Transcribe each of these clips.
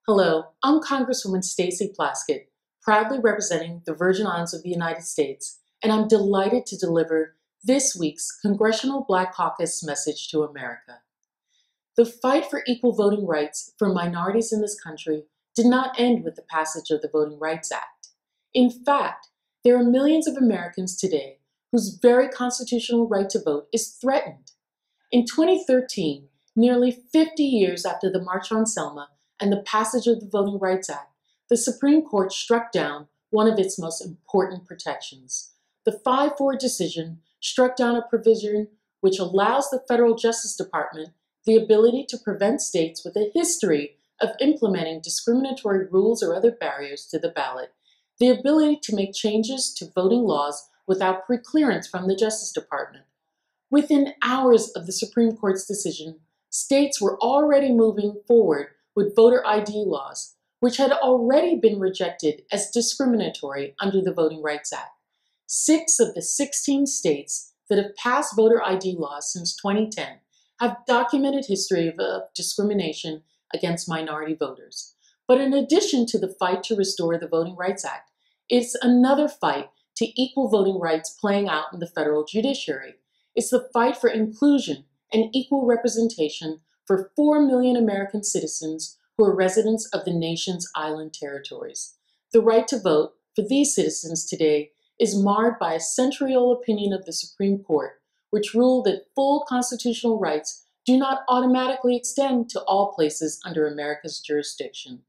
Hello, I'm Congresswoman Stacey Plaskett, proudly representing the Virgin Islands of the United States, and I'm delighted to deliver this week's Congressional Black Caucus message to America. The fight for equal voting rights for minorities in this country did not end with the passage of the Voting Rights Act. In fact, there are millions of Americans today whose very constitutional right to vote is threatened. In 2013, nearly 50 years after the March on Selma and the passage of the Voting Rights Act, the Supreme Court struck down one of its most important protections. The 5-4 decision struck down a provision which allows the federal Justice Department the ability to prevent states with a history of implementing discriminatory rules or other barriers to the ballot, the ability to make changes to voting laws without preclearance from the Justice Department. Within hours of the Supreme Court's decision, states were already moving forward with voter ID laws, which had already been rejected as discriminatory under the Voting Rights Act. 6 of the 16 states that have passed voter ID laws since 2010 have documented history of discrimination against minority voters. But in addition to the fight to restore the Voting Rights Act, it's another fight to equal voting rights playing out in the federal judiciary. It's the fight for inclusion and equal representation for 4 million American citizens who are residents of the nation's island territories. The right to vote for these citizens today is marred by a century-old opinion of the Supreme Court, which ruled that full constitutional rights do not automatically extend to all places under America's jurisdiction.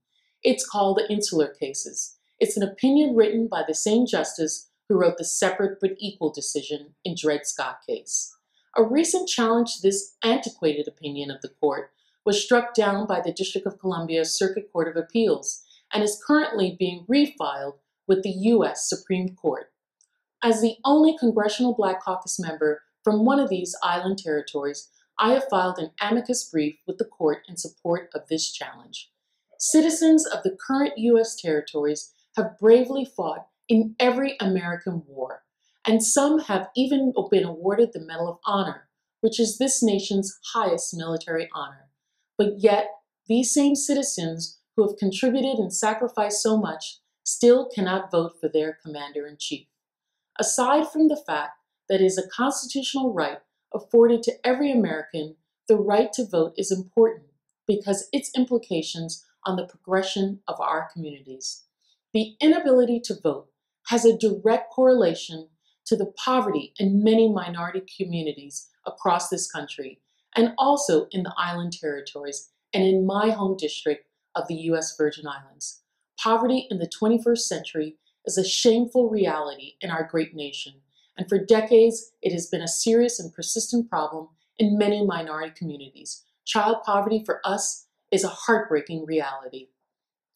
It's called the Insular Cases. It's an opinion written by the same justice who wrote the separate but equal decision in Dred Scott case. A recent challenge to this antiquated opinion of the court was struck down by the District of Columbia Circuit Court of Appeals and is currently being refiled with the U.S. Supreme Court. As the only Congressional Black Caucus member from one of these island territories, I have filed an amicus brief with the court in support of this challenge. Citizens of the current U.S. territories have bravely fought in every American war, and some have even been awarded the Medal of Honor, which is this nation's highest military honor. But yet, these same citizens who have contributed and sacrificed so much still cannot vote for their commander-in-chief. Aside from the fact that it is a constitutional right afforded to every American, the right to vote is important because its implications on the progression of our communities. The inability to vote has a direct correlation to the poverty in many minority communities across this country, and also in the island territories and in my home district of the U.S. Virgin Islands. Poverty in the 21st century is a shameful reality in our great nation, and for decades it has been a serious and persistent problem in many minority communities. Child poverty for us is a heartbreaking reality.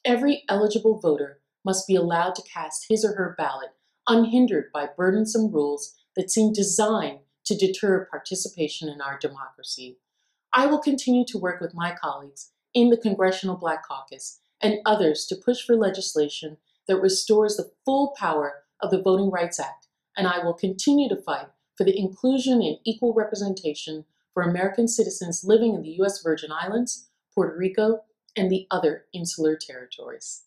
Every eligible voter must be allowed to cast his or her ballot unhindered by burdensome rules that seem designed to deter participation in our democracy. I will continue to work with my colleagues in the Congressional Black Caucus and others to push for legislation that restores the full power of the Voting Rights Act, and I will continue to fight for the inclusion and equal representation for American citizens living in the U.S. Virgin Islands, Puerto Rico, and the other insular territories.